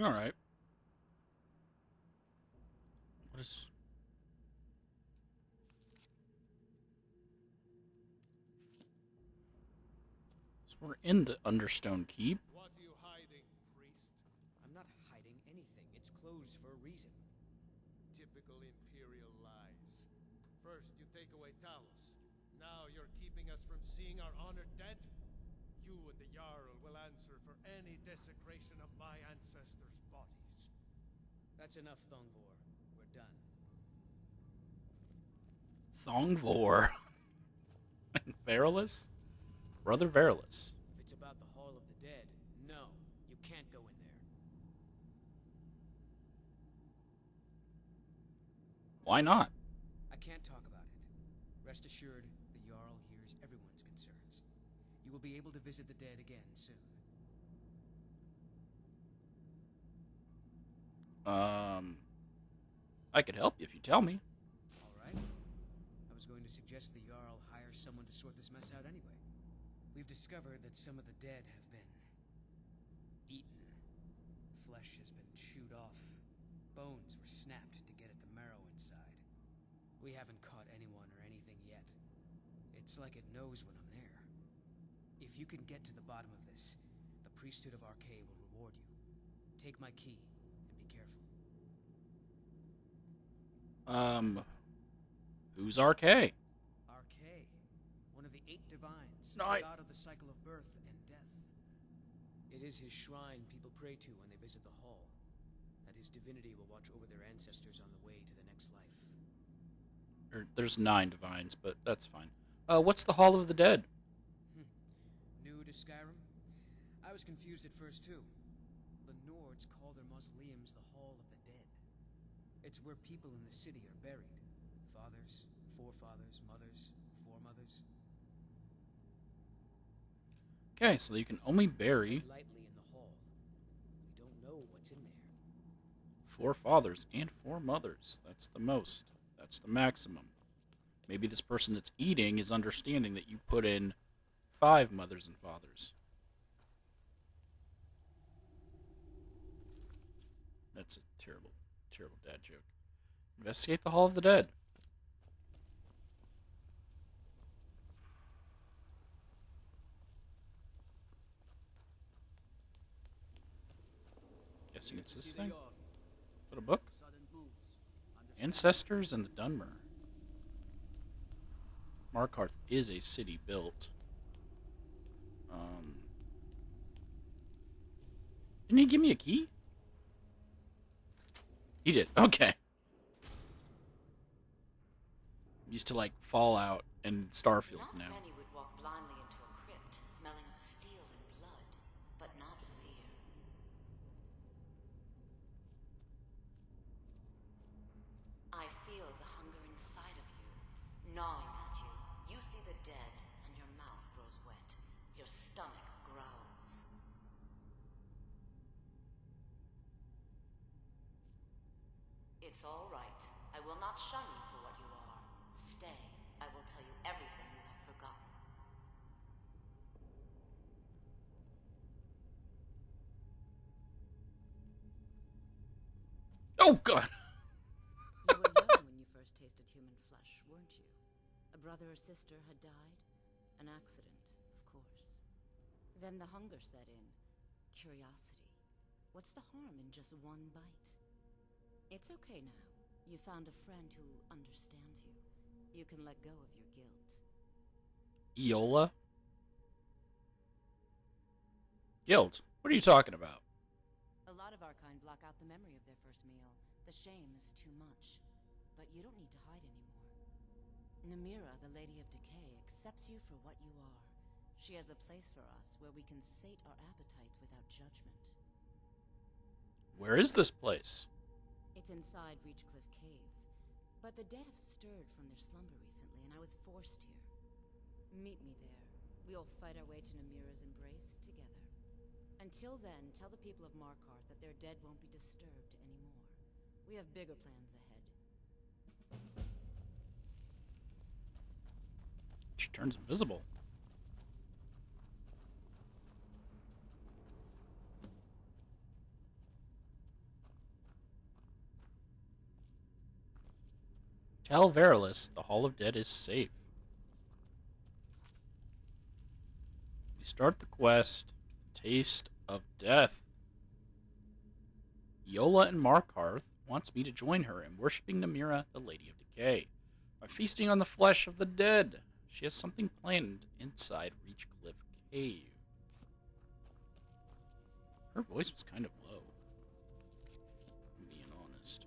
All right. What is? So we're in the Understone Keep. What are you hiding, priest? I'm not hiding anything. It's closed for a reason. Typical Imperial lies. First, you take away Talos. Now you're keeping us from seeing our honored dead? You and the Jarl will answer for any desecration of my ancestors' bodies. That's enough, Thongvor. We're done. Thongvor. And Verilus? Brother Verilus. If it's about the Hall of the Dead, no, you can't go in there. Why not? I can't talk about it. Rest assured, the Jarl hears everyone's concerns. You will be able to visit the dead again soon. Um, I could help you if you tell me. All right. I was going to suggest the Jarl hire someone to sort this mess out anyway. We've discovered that some of the dead have been eaten. Flesh has been chewed off. Bones were snapped to get at the marrow inside. We haven't caught anyone or anything yet. It's like it knows when I'm there. If you can get to the bottom of this, the priesthood of Arcade will reward you. Take my key and be careful. Um, who's RK? Arcade, one of the 8 divines, No, god of the cycle of birth and death. It is his shrine people pray to when they visit the hall. That his divinity will watch over their ancestors on the way to the next life. There's 9 divines, but that's fine. What's the Hall of the Dead? New to Skyrim? I was confused at first too. The Nords call their mausoleums the Hall of the Dead. It's where people in the city are buried. Fathers, forefathers, mothers, foremothers. Okay, so you can only bury Tread lightly in the hall. We don't know what's in there. 4 fathers and 4 mothers. That's the most. That's the maximum. Maybe this person that's eating is understanding that you put in 5 mothers and fathers. That's a terrible, terrible dad joke. Investigate the Hall of the Dead. Guessing Clear it's to this see the thing. yard. Got a book? No sudden moves. Understand? Ancestors and the Dunmer. Markarth is a city built. Um, didn't he give me a key? He did. Okay. I'm used to like Fallout and Starfield Not now. many would walk blindly into a crypt, smelling of steel and blood, but not fear. I feel the hunger inside of you, gnawing at you. You see the dead, and your mouth grows wet. Your stomach growls. It's all right. I will not shun you for what you are. Stay. I will tell you everything you have forgotten. Oh god. You were young when you first tasted human flesh, weren't you? A brother or sister had died? An accident, of course. Then the hunger set in. Curiosity. What's the harm in just one bite? It's okay now. You found a friend who understands you. You can let go of your guilt. Eola? Guild. What are you talking about? A lot of our kind block out the memory of their first meal. The shame is too much. But you don't need to hide anymore. Namira, the Lady of Decay, accepts you for what you are. She has a place for us where we can sate our appetites without judgment. Where is this place? It's inside Reachcliff Cave. But the dead have stirred from their slumber recently, and I was forced here. Meet me there. We'll fight our way to Namira's embrace together. Until then, tell the people of Markarth that their dead won't be disturbed anymore. We have bigger plans ahead. She turns invisible. Tell Verilus the Hall of Dead is safe. We start the quest. Taste of Death. Yola and Markarth wants me to join her in worshipping Namira, the Lady of Decay, by feasting on the flesh of the dead. She has something planned inside Reachcliff Cave. Her voice was kind of low, if I'm being honest.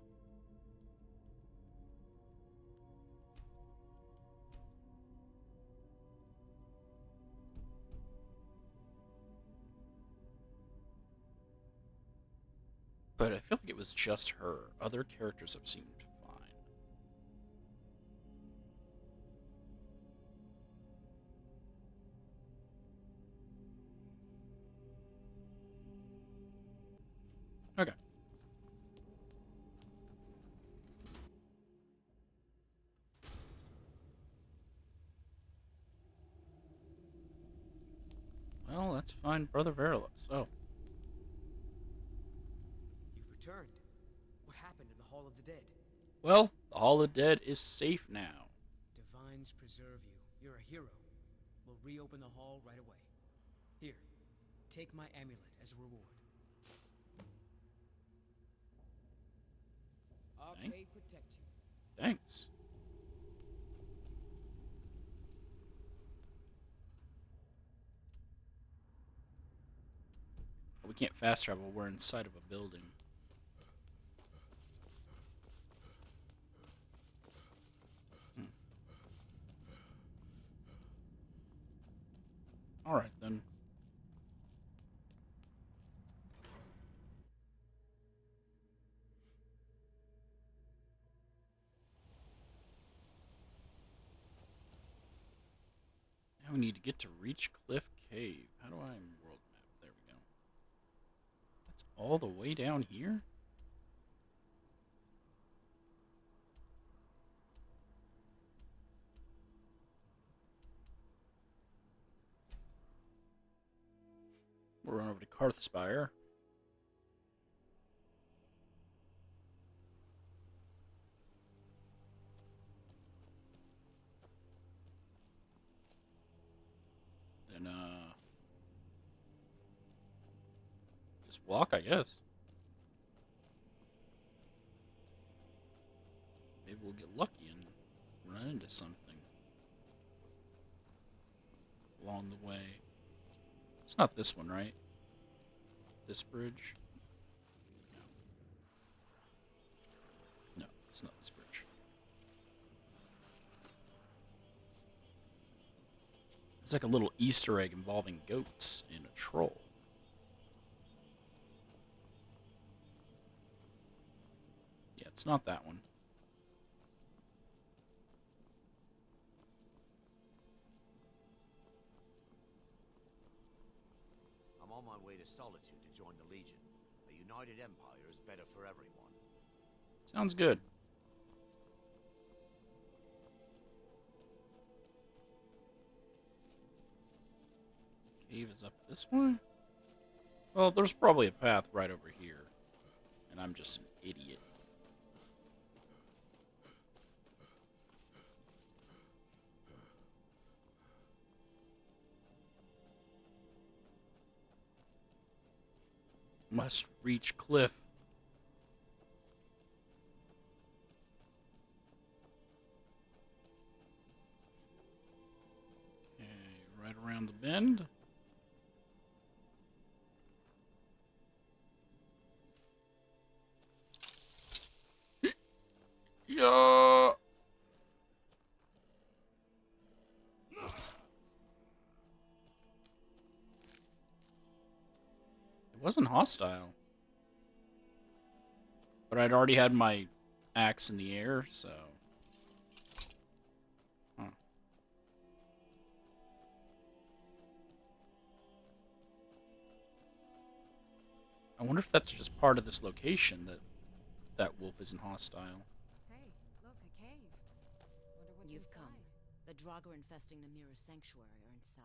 But I feel like it was just her. Other characters have seemed fine. Okay. Well, let's find Brother Verilus. Oh. You've returned. What happened in the Hall of the Dead? Well, the Hall of Dead is safe now. Divines preserve you. You're a hero. We'll reopen the hall right away. Here, take my amulet as a reward. Arcade protect you. Thanks. We can't fast travel. We're inside of a building. Alright, then. Now we need to get to Reachcliff Cave. How do I world map? There we go. That's all the way down here? We'll run over to Karthspire. Then, just walk, I guess. Maybe we'll get lucky and run into something along the way. It's not this one, right? This bridge? No, it's not this bridge. It's like a little Easter egg involving goats and a troll. Yeah, it's not that one. I'm on my way to Solitude to join the Legion. A united empire is better for everyone. Sounds good. Cave is up this way? Well, there's probably a path right over here. And I'm just an idiot. Must reach cliff. Okay, right around the bend. Yeah. It wasn't hostile. But I'd already had my axe in the air, so... Huh. I wonder if that's just part of this location, that wolf isn't hostile. Hey, look, a cave. Wonder what's You've inside. come. The Draugr infesting Namira's sanctuary are inside.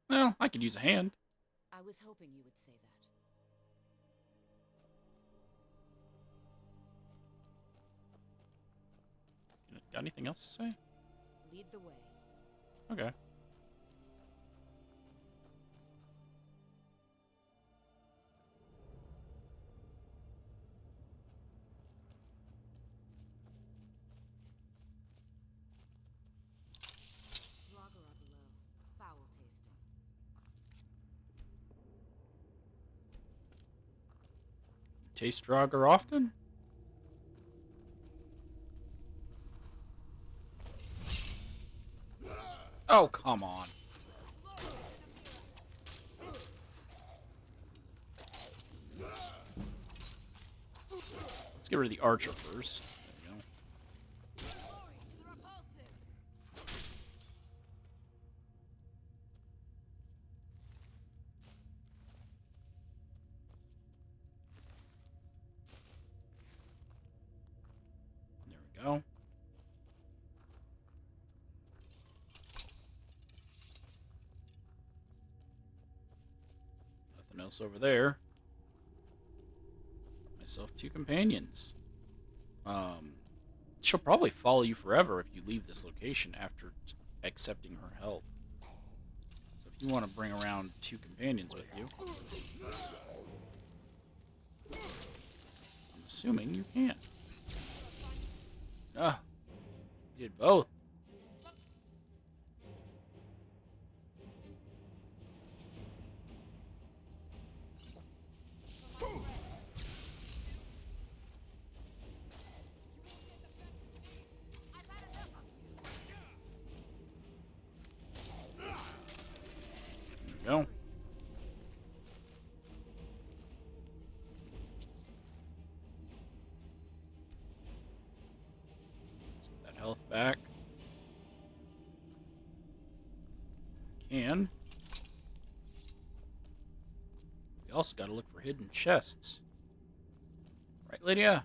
Well, I could use a hand. I was hoping you would say that. Got anything else to say? Lead the way. Okay. Draugr below. Foul tasting. You taste Draugr often? Oh, come on. Let's get rid of the archer first. There we go. There we go. Nothing else over there. Got myself 2 companions. She'll probably follow you forever if you leave this location after accepting her help. So if you want to bring around 2 companions with you, I'm assuming you can. Ah, you did both. There we go. Let's get that health back. Can. We also got to look for hidden chests. Right, Lydia?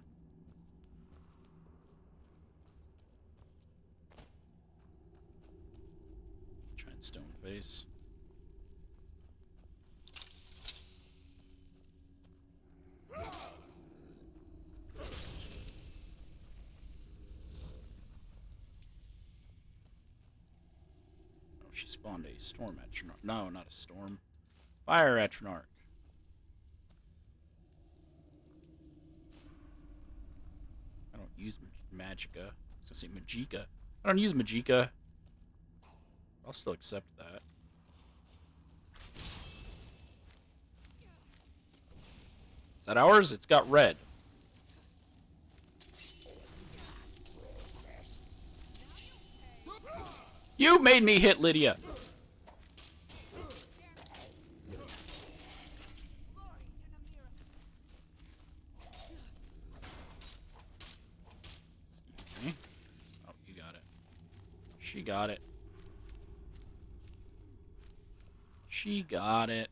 Giant stone face. Oh, she spawned a storm atronach. No, not a storm. Fire atronach. I don't use magicka. I was gonna say magicka. I don't use magicka. I'll still accept that. Is that ours? It's got red. You made me hit Lydia. Excuse me. Oh, you got it. She got it. She got it.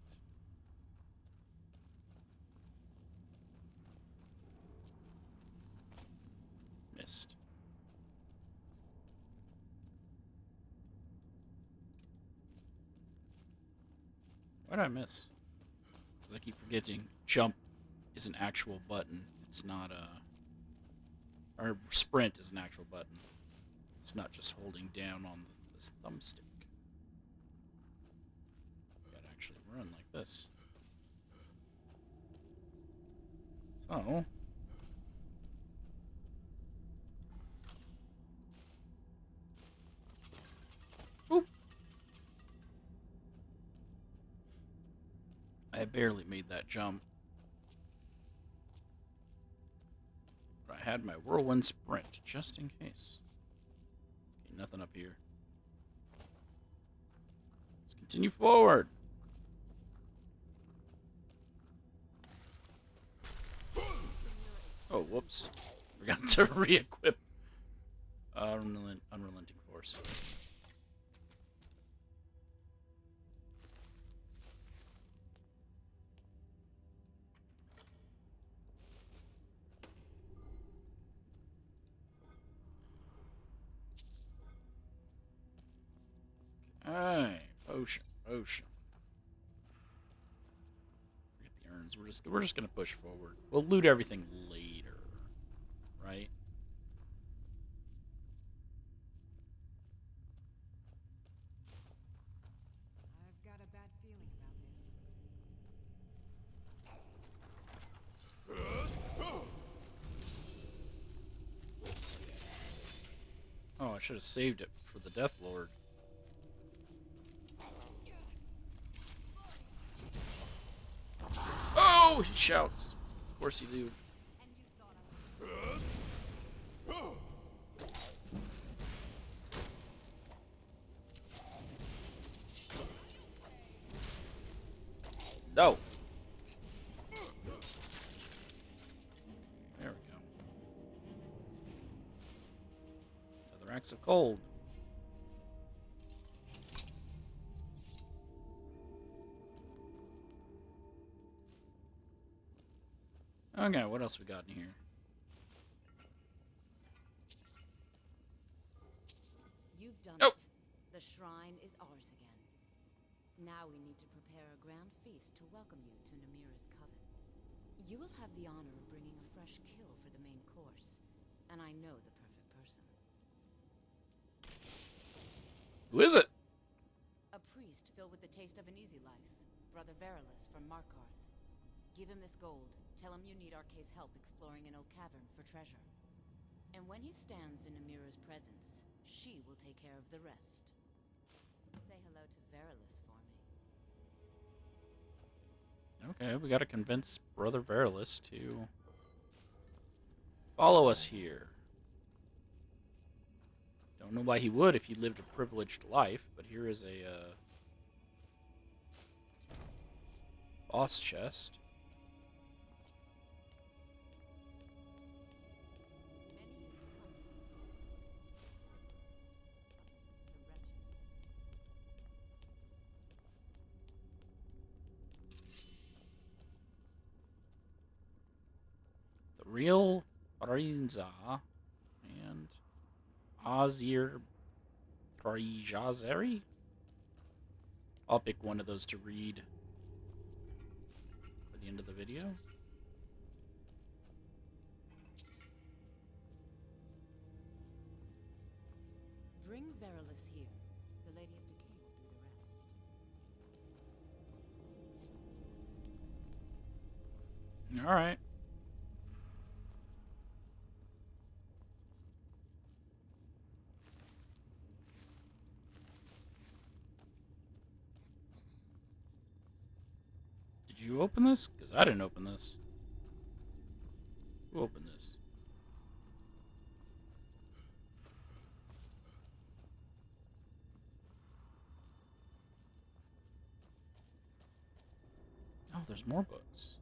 Missed. Why did I miss? Because I keep forgetting jump is an actual button. It's not a... Or sprint is an actual button. It's not just holding down on this thumbstick. Gotta actually run like this. So... Boop. I barely made that jump. But I had my whirlwind sprint, just in case. Okay, nothing up here. Let's continue forward. Oh, whoops. Forgot to re-equip Unrelenting Force. Alright, potion. Forget the urns. We're just gonna push forward. We'll loot everything later, right? feeling about this. Oh, I should have saved it for the Death Lord. Oh, he shouts. Of course he do. And you thought I was... No. There we go. Another axe of cold. Okay, what else we got in here? You've done Nope. it. The shrine is ours again. Now we need to prepare a grand feast to welcome you to Namira's coven. You will have the honor of bringing a fresh kill for the main course, and I know the perfect person. Who is it? A priest filled with the taste of an easy life, Brother Verilus from Markarth. Give him this gold. Tell him you need Arcae's help exploring an old cavern for treasure. And when he stands in Namira's presence, she will take care of the rest. Say hello to Verilus for me. Okay, we gotta convince Brother Verilus to follow us here. Don't know why he would if he lived a privileged life, but here is a boss chest. Many used to come to these The real Rinza and Azir Trijazeri? I'll pick one of those to read for the end of the video. Bring Verilus here. The Lady of Decay will do the rest. Alright. Did you open this? Because I didn't open this. Who opened this? Oh, there's more books.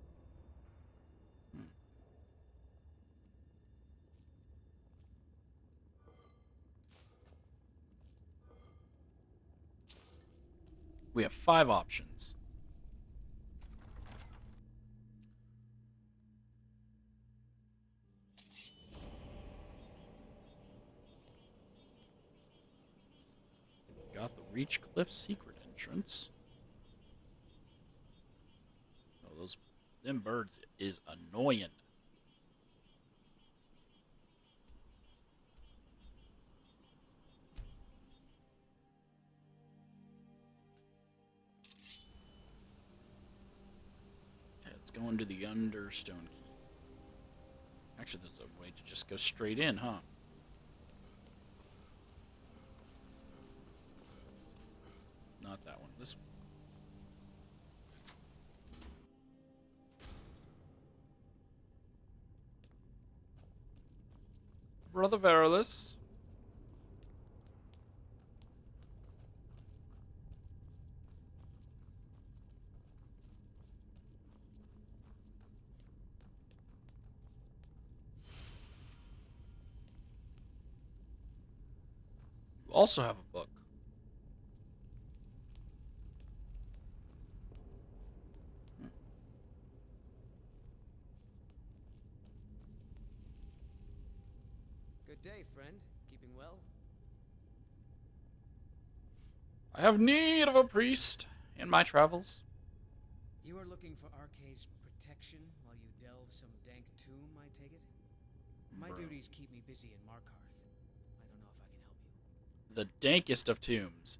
We have 5 options. Got the Reach Cliff secret entrance. Oh, them birds is annoying. Okay, let's go into the Understone Key. Actually, there's a way to just go straight in, huh? Not that one. This one. Brother Verilus. You also have a book. Good day, friend. Keeping well? I have need of a priest in my travels. You are looking for Arcae's protection while you delve some dank tomb, I take it? My Bro. duties keep me busy in Markarth. I don't know if I can help you. The dankest of tombs.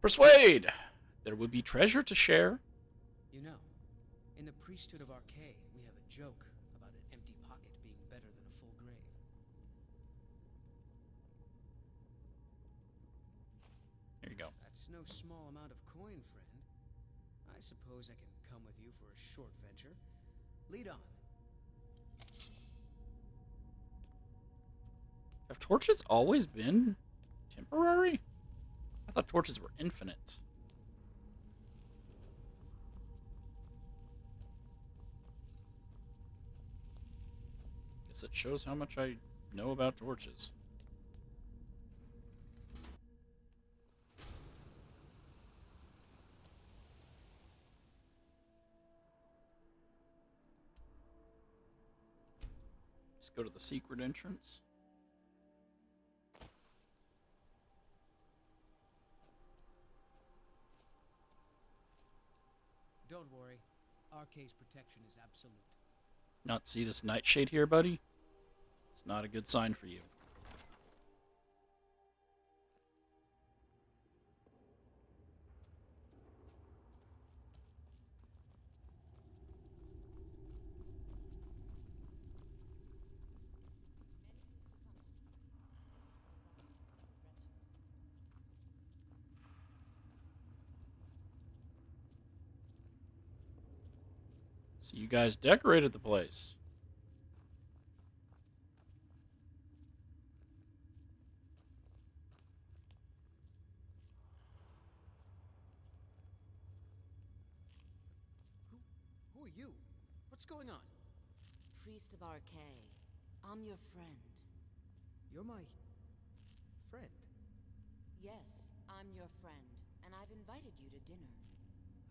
Persuade! there would be treasure to share. You know, in the priesthood of Archay, we have a joke about an empty pocket being better than a full grave. Here you go. That's no small amount of coin, friend. I suppose I can come with you for a short venture. Lead on. Have torches always been temporary? I thought torches were infinite. Guess it shows how much I know about torches. Let's go to the secret entrance. Don't worry. Arcay's protection is absolute. Not see this nightshade here, buddy? It's not a good sign for you. So you guys decorated the place. Who are you? What's going on? Priest of Archay. I'm your friend. You're my... friend. Yes, I'm your friend, and I've invited you to dinner.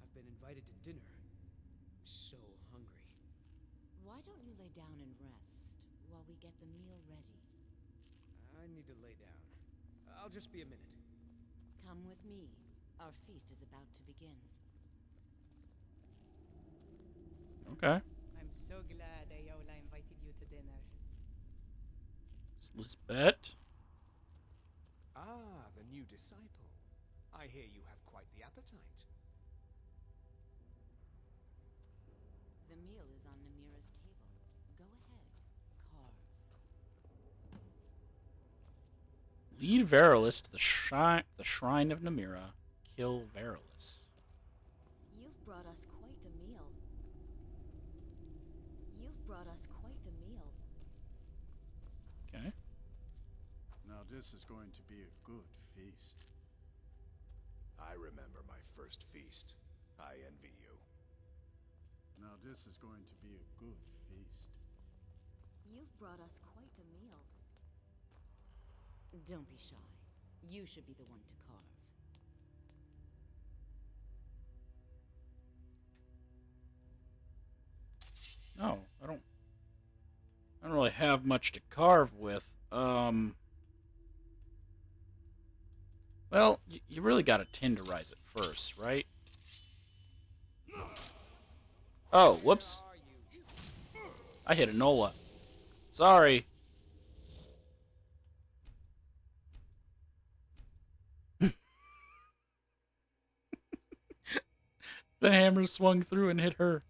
I've been invited to dinner. I'm so hungry. Why don't you lay down and rest while we get the meal ready? I need to lay down. I'll just be a minute. Come with me. Our feast is about to begin. Okay. I'm so glad Ayola invited you to dinner. It's Lisbeth. Ah, the new disciple. I hear you have quite the appetite. The meal is on Namira's table. Go ahead, carve. Lead Verilus to the shrine of Namira. Kill Verilus. You've brought us quite the meal. You've brought us quite the meal. Okay. Now this is going to be a good feast. I remember my first feast. I envy you. Now this is going to be a good feast. You've brought us quite the meal. Don't be shy. You should be the one to carve. No, I don't really have much to carve with. Well, you really gotta tenderize it first, right? Oh, whoops. I hit a Nola. Sorry. The hammer swung through and hit her.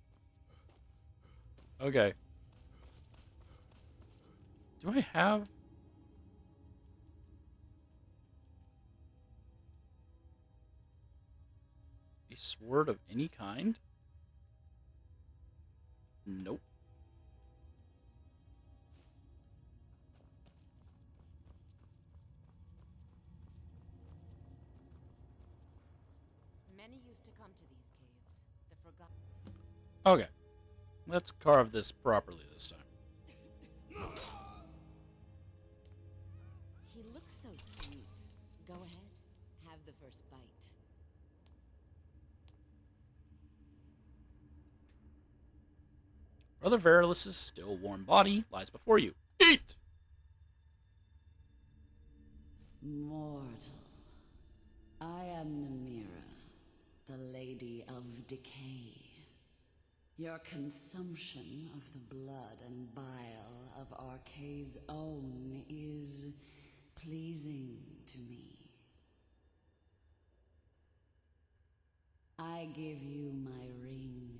Okay. Do I have... a sword of any kind? Nope. Many used to come to these caves. The forgotten. Okay. Let's carve this properly this time. He looks so sweet. Go ahead. Have the first bite. Brother Verilus' still warm body lies before you. Eat! Mortal, I am Namira, the Lady of Decay. Your consumption of the blood and bile of Arcay's own is pleasing to me. give you my ring.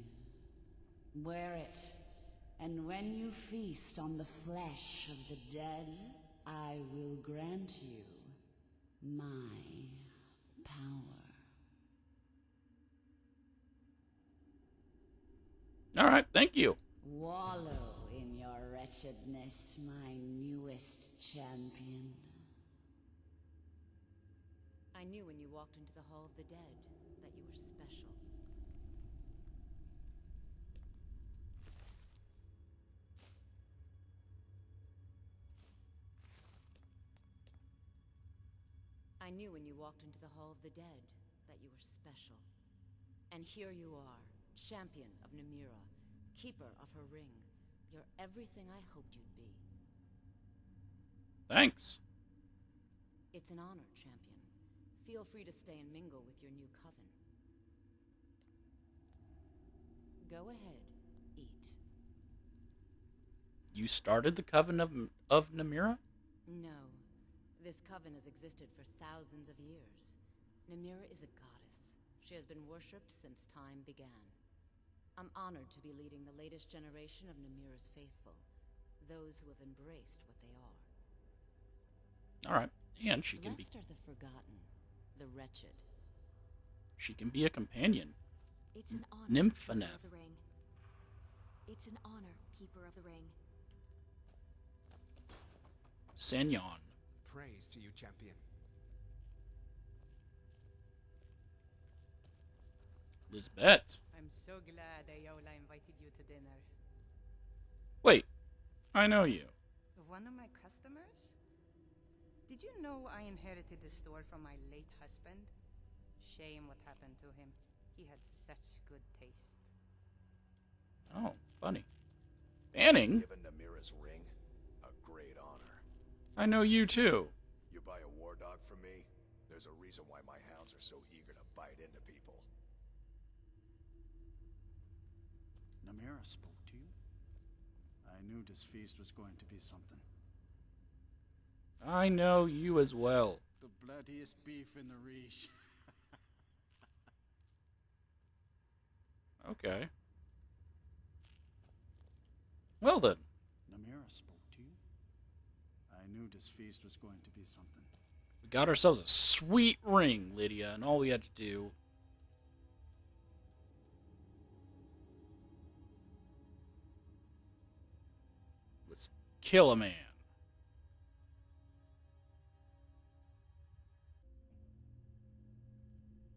Wear it, and when you feast on the flesh of the dead, I will grant you my power. All right, thank you. Wallow in your wretchedness, my newest champion. I knew when you walked into the Hall of the Dead that you were special. I knew when you walked into the Hall of the Dead that you were special. And here you are, champion of Namira, keeper of her ring. You're everything I hoped you'd be. Thanks. It's an honor, champion. Feel free to stay and mingle with your new coven. Go ahead, eat. You started the Coven of Namira? No. This coven has existed for thousands of years. Namira is a goddess. She has been worshipped since time began. I'm honored to be leading the latest generation of Namira's faithful, those who have embraced what they are. All right, and she can be. Blessed are the forgotten, the wretched. She can be a companion. It's an honor, Nympheneth. Keeper of the Ring. It's an honor, Keeper of the Ring. Senyon. Praise to you, champion. Lisbeth. I'm so glad Ayola invited you to dinner. Wait, I know you. One of my customers? Did you know I inherited the store from my late husband? Shame what happened to him. He had such good taste. Oh, funny. Banning? Given Namira's ring, a great honor. I know you too. You buy a war dog from me, there's a reason why my hounds are so eager to bite into people. Namira spoke to you? I knew this feast was going to be something. I know you as well. The bloodiest beef in the Reach. Okay. Well then. Namira spoke to you? I knew this feast was going to be something. We got ourselves a sweet ring, Lydia, and all we had to do was kill a man.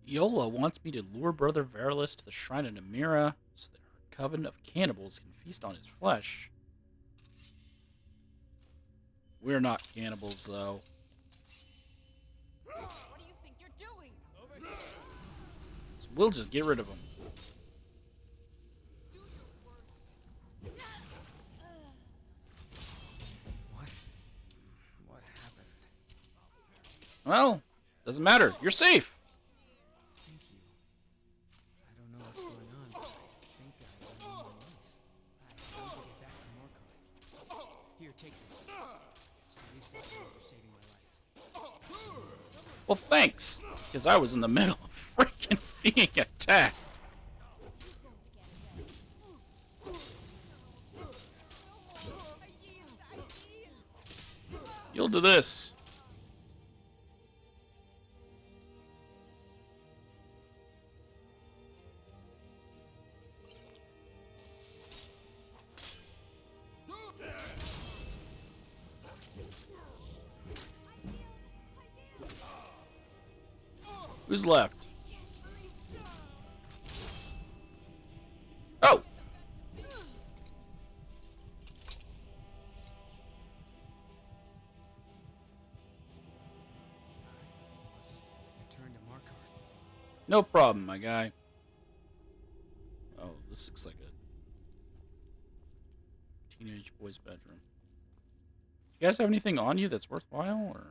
Yola wants me to lure Brother Verilus to the shrine of Namira so that her coven of cannibals can feast on his flesh. We're not cannibals, though. What do you think you're doing? Over here. So we'll just get rid of him. Do your worst. What happened? Well, doesn't matter. You're safe. Thank you. I don't know what's going on, but I think I owe you my life. I need to get back to Morkarth. Here, take this. It's the least I can do for saving my life. Well, thanks, because I was in the middle of freaking being attacked. You'll do this. Who's left? Oh! Must return to Morkarth. No problem, my guy. Oh, this looks like a teenage boy's bedroom. You guys have anything on you that's worthwhile, or?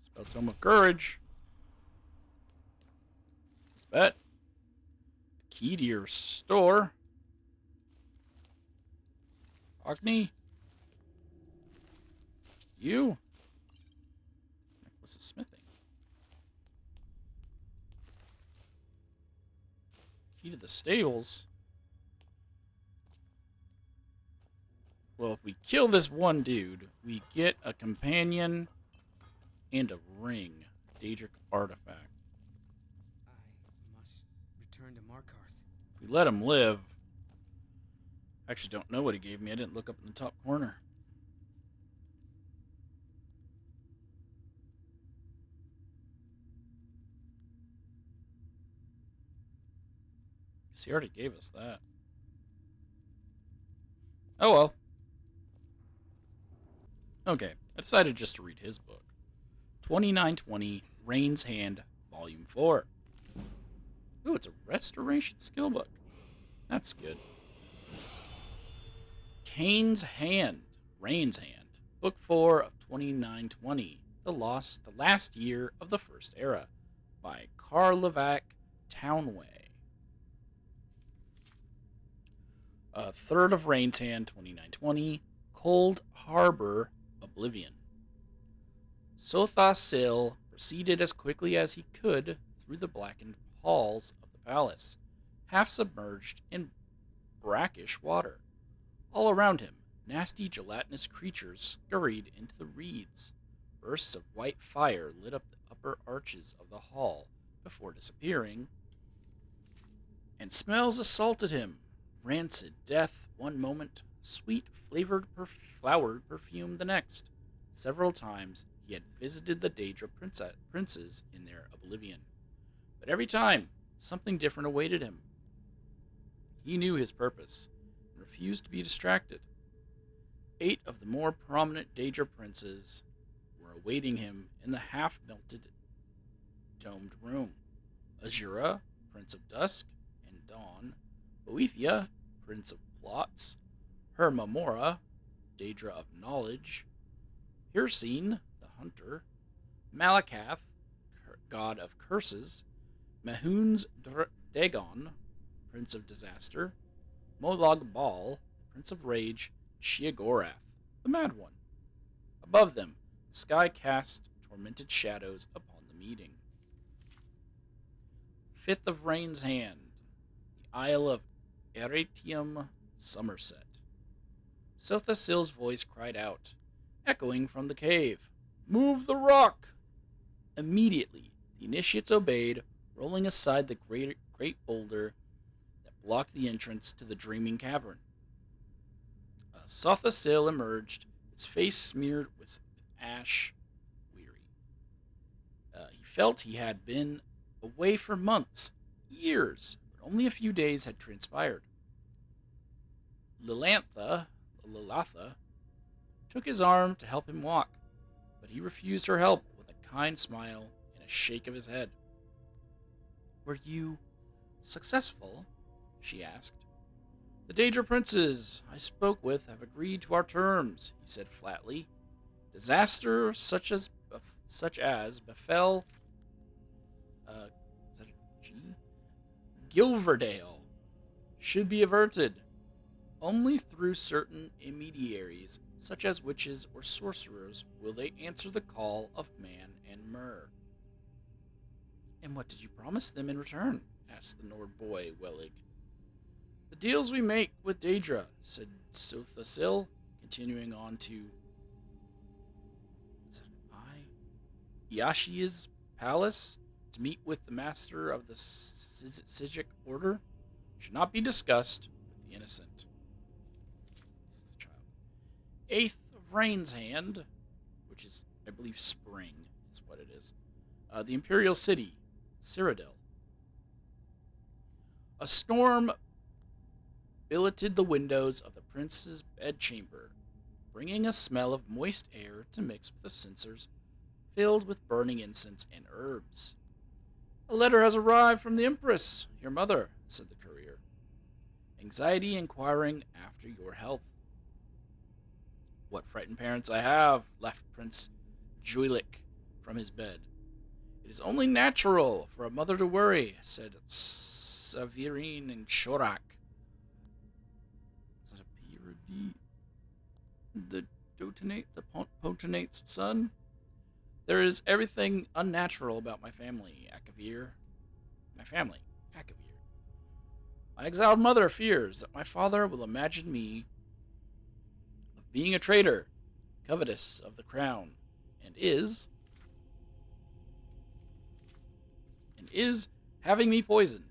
Spell Tome of Courage. Let's bet. Key to your store. Agni. You. Necklace of smithing. Key to the stables? Well, if we kill this one dude, we get a companion and a ring. Daedric artifact. I must return to Markarth. If we let him live... I actually don't know what he gave me. I didn't look up in the top corner. He already gave us that. Oh well. Okay, I decided just to read his book. 2920 Rain's Hand, Volume 4. Ooh, it's a restoration skill book. That's good. Kane's Hand, Rain's Hand, Book 4 of 2920, The Last Year of the First Era, by Karlovac Townway. Third of Rain's Hand, 2920, Cold Harbor, Oblivion. Sothasil proceeded as quickly as he could through the blackened halls of the palace, half submerged in brackish water. All around him, nasty gelatinous creatures scurried into the reeds. Bursts of white fire lit up the upper arches of the hall before disappearing, and smells assaulted him. Rancid death one moment, sweet flowered perfume the next. Several times he had visited the Daedra princes in their oblivion, but every time something different awaited him. He knew his purpose and refused to be distracted. 8 of the more prominent Daedra princes were awaiting him in the half-melted domed room. Azura, Prince of Dusk and Dawn, Boethia, Prince of Plots, Hermamora, Daedra of Knowledge, Hirsine, the Hunter, Malakath, God of Curses, Mehun's Dagon, Prince of Disaster, Molag Bal, Prince of Rage, Sheogorath, the Mad One. Above them, the sky cast tormented shadows upon the meeting. Fifth of Rain's Hand, the Isle of Eretium, Somerset. Sothasil's voice cried out, echoing from the cave, "Move the rock!" Immediately, the initiates obeyed, rolling aside the great boulder that blocked the entrance to the dreaming cavern. Sothasil emerged, his face smeared with ash, weary. He felt he had been away for months, years, but only a few days had transpired. Lilatha took his arm to help him walk, but he refused her help with a kind smile and a shake of his head. "Were you successful?" she asked. "The Daedra princes I spoke with have agreed to our terms," he said flatly. "Disaster such as befell Gilverdale should be averted. Only through certain intermediaries, such as witches or sorcerers, will they answer the call of man and myrrh." "And what did you promise them in return?" asked the Nord boy, Welig. "The deals we make with Daedra," said Sothasil, continuing on to Yashi's palace to meet with the master of the Sijic order, should not be discussed with the innocent. This is a child. Eighth of Rain's Hand, which is, I believe, spring is what it is. The Imperial City, Cyrodiil. A storm billeted the windows of the prince's bedchamber, bringing a smell of moist air to mix with the censers filled with burning incense and herbs. "A letter has arrived from the Empress, your mother," said the courier. "Anxiety inquiring after your health." "What frightened parents I have," laughed Prince Juilik from his bed. "It is only natural for a mother to worry," said Savirine and Shorak. Is that a P or a D? The Potentate's son? "There is everything unnatural about my family, Akavir. My exiled mother fears that my father will imagine me of being a traitor, covetous of the crown, and is having me poisoned.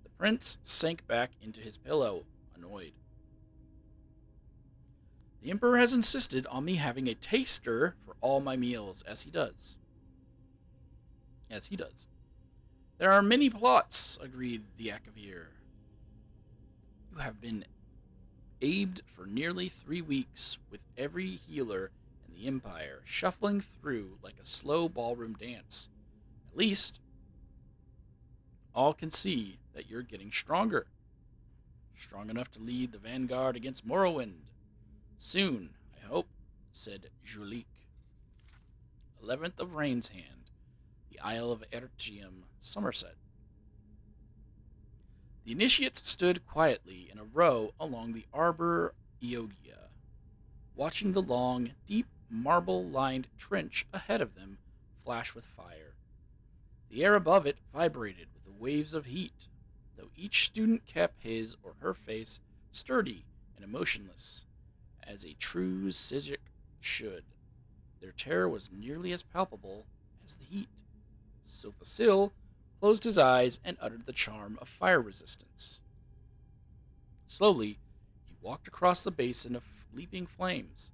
The prince sank back into his pillow, annoyed. The Emperor has insisted on me having a taster for all my meals, as he does. There are many plots, agreed the Akavir. You have been abed for nearly 3 weeks, with every healer in the Empire shuffling through like a slow ballroom dance. At least, all can see that you're getting stronger. Strong enough to lead the vanguard against Morrowind. Soon, I hope, said Julik. 11th of Rain's Hand, the Isle of Ertium, Somerset. The initiates stood quietly in a row along the Arbor Iogia, watching the long, deep, marble-lined trench ahead of them flash with fire. The air above it vibrated with the waves of heat, though each student kept his or her face sturdy and emotionless, as a true Sijic should. Their terror was nearly as palpable as the heat. Silphasil closed his eyes and uttered the charm of fire resistance. Slowly, he walked across the basin of leaping flames,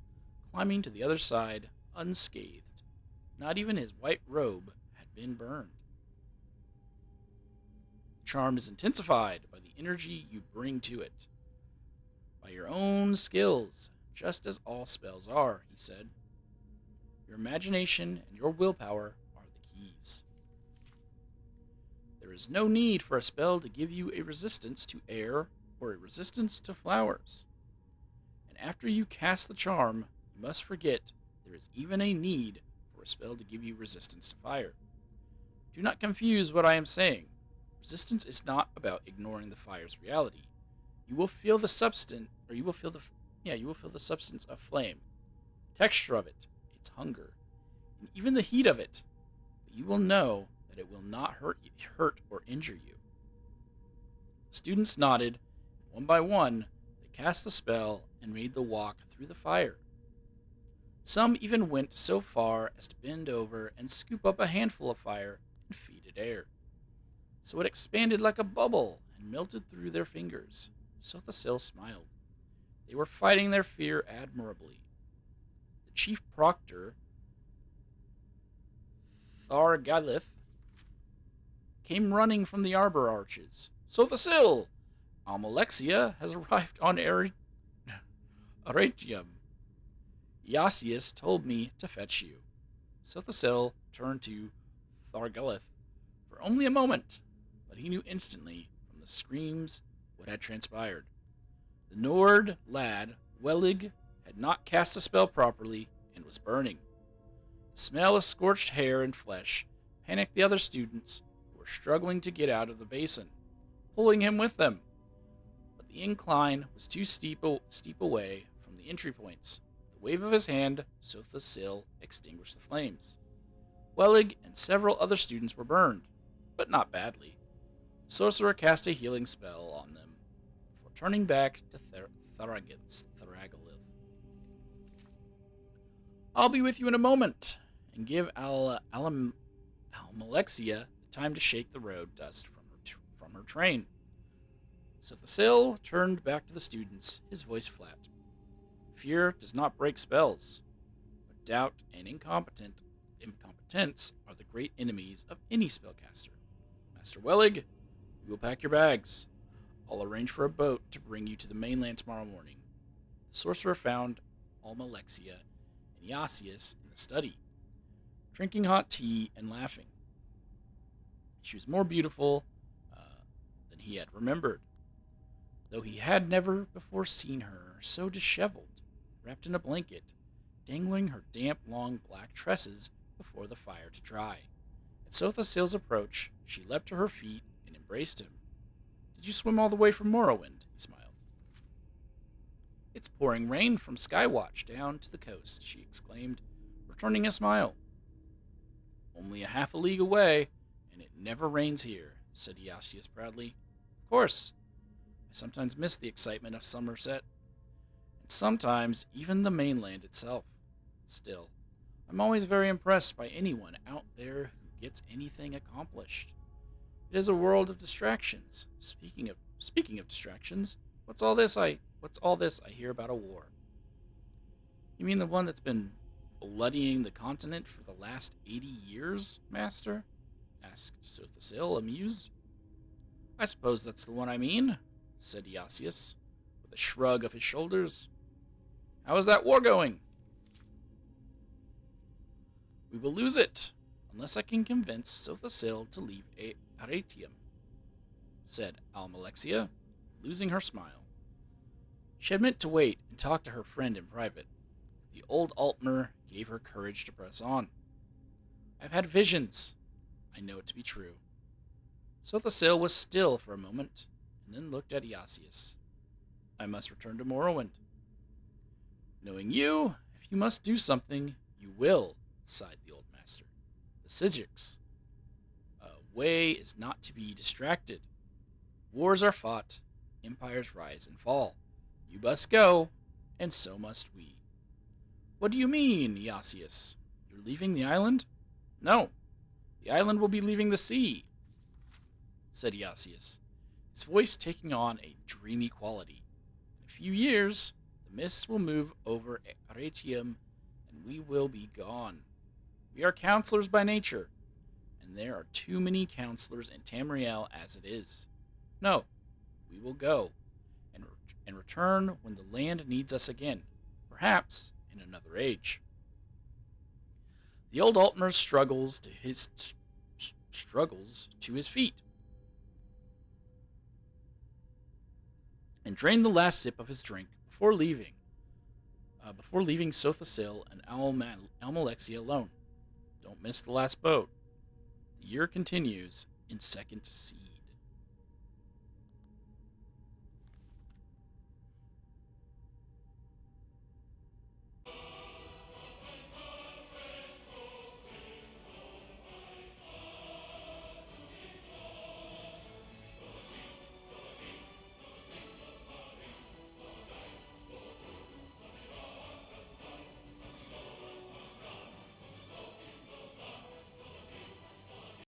climbing to the other side unscathed. Not even his white robe had been burned. The charm is intensified by the energy you bring to it, by your own skills, just as all spells are, he said. Your imagination and your willpower are the keys. There is no need for a spell to give you a resistance to air or a resistance to flowers. And after you cast the charm, you must forget there is even a need for a spell to give you resistance to fire. Do not confuse what I am saying. Resistance is not about ignoring the fire's reality. You will feel the substance, or you will feel the substance of flame, the texture of it, its hunger, and even the heat of it. But you will know that it will not hurt or injure you. The students nodded, and one by one, they cast the spell and made the walk through the fire. Some even went so far as to bend over and scoop up a handful of fire and feed it air. So it expanded like a bubble and melted through their fingers. Sothasil smiled. They were fighting their fear admirably. The chief proctor, Thargalith, came running from the arbor arches. Sothasil! Almalexia has arrived on Aratium. Yasius told me to fetch you. Sothasil turned to Thargalith for only a moment, but he knew instantly from the screams what had transpired. The Nord lad, Welig, had not cast the spell properly and was burning. The smell of scorched hair and flesh panicked the other students who were struggling to get out of the basin, pulling him with them. But the incline was too steep away from the entry points. With a wave of his hand, Sothasil extinguished the flames. Welig and several other students were burned, but not badly. The sorcerer cast a healing spell on them before turning back to Tharagalith. I'll be with you in a moment, and give Almalexia the time to shake the road dust from her train. Sothasil turned back to the students, his voice flat. Fear does not break spells, but doubt and incompetence are the great enemies of any spellcaster. Master Welig, you will pack your bags. I'll arrange for a boat to bring you to the mainland tomorrow morning. The sorcerer found Almalexia and Yasius in the study, drinking hot tea and laughing. She was more beautiful than he had remembered, though he had never before seen her so disheveled, wrapped in a blanket, dangling her damp, long black tresses before the fire to dry. At Sothasil's approach, she leapt to her feet and embraced him. Did you swim all the way from Morrowind? He smiled. It's pouring rain from Skywatch down to the coast, she exclaimed, returning a smile. Only a half a league away, and it never rains here, said Yasius proudly. Of course. I sometimes miss the excitement of Somerset, and sometimes even the mainland itself. Still, I'm always very impressed by anyone out there who gets anything accomplished. It is a world of distractions. Speaking of distractions, what's all this I hear about a war? You mean the one that's been bloodying the continent for the last 80 years, Master? Asked Sothasil, amused. I suppose that's the one I mean, said Iasius, with a shrug of his shoulders. How is that war going? We will lose it, unless I can convince Sothasil to leave Aratium, said Almalexia, losing her smile. She had meant to wait and talk to her friend in private. The old Altmer gave her courage to press on. I've had visions. I know it to be true. Sothasil was still for a moment, and then looked at Iasius. I must return to Morrowind. Knowing you, if you must do something, you will, sighed the old master. The Sigics. A way is not to be distracted. Wars are fought, empires rise and fall. You must go, and so must we. What do you mean, Iasius? You're leaving the island? No, the island will be leaving the sea, said Iasius, his voice taking on a dreamy quality. In a few years, the mists will move over Aratium, and we will be gone. We are counselors by nature, and there are too many counselors in Tamriel as it is. No, we will go, and return when the land needs us again, perhaps in another age. The old Altmer struggles to his feet, and drained the last sip of his drink before leaving Sothasil and Almalexia alone. Don't miss the last boat. The year continues in Second Siege.